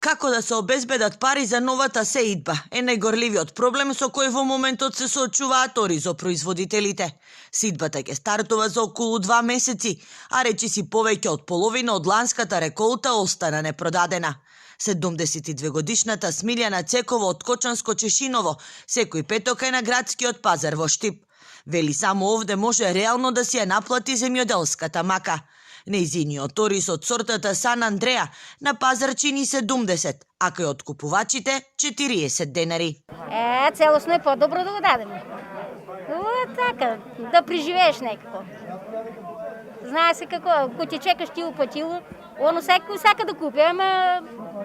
Како да се обезбедат пари за новата сеидба е најгорливиот проблем со кој во моментот се соочуваат оризопроизводителите. Сидбата ќе стартува за околу 2 месеци, а речиси повеќе од половина од ланската реколта остана непродадена. 72-годишната Смилјана Цекова од Кочанско Чешиново секој петок е на градскиот пазар во Штип. Вели само овде може реално да си ја наплати земјоделската мака. Нејзиниот ориз од сортата Сан Андреа на пазар чини 70, а кај откупувачите 40 денари. Целосно е по-добро да го дадеме. Така, да преживееш некако. Знае се како, ако ти чекаш ти уплатило, оно сака да купи, ама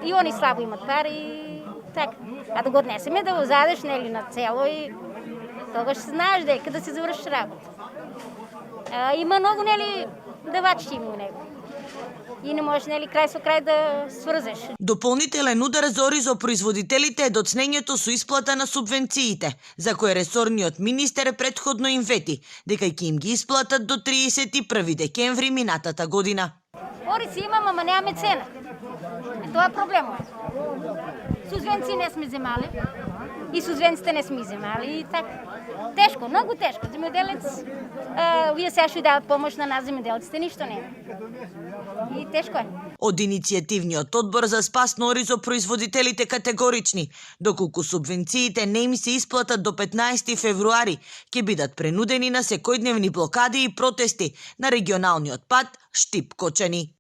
и они слабо имат пари и така. А да го отнесеме да го задеш нели на цело и тогаш знаеш дека да си завършиш работа. Има много нели давачи има у него. И не можеш нели крај со крај да сврзеш. Дополнителен удар за оризопроизводителите е доцнењето со исплата на субвенциите, за кој ресорниот министер претходно им вети дека ќе им ги исплатат до 31 декември минатата година. Ориз имам, ама немаме цена. Тоа е проблемот. Субвенции не сме земали и субвенциите не сме земали и така. Тешко, много тешко. Земјоделец, вие сега ще дават помощ на нас земјоделците, ништо не е. И тешко е. Од иницијативниот одбор за спас на оризопроизводителите категорични, доколку субвенциите не им се исплатат до 15 февруари, ќе бидат пренудени на секојдневни блокади и протести на регионалниот пат Штип-Кочани.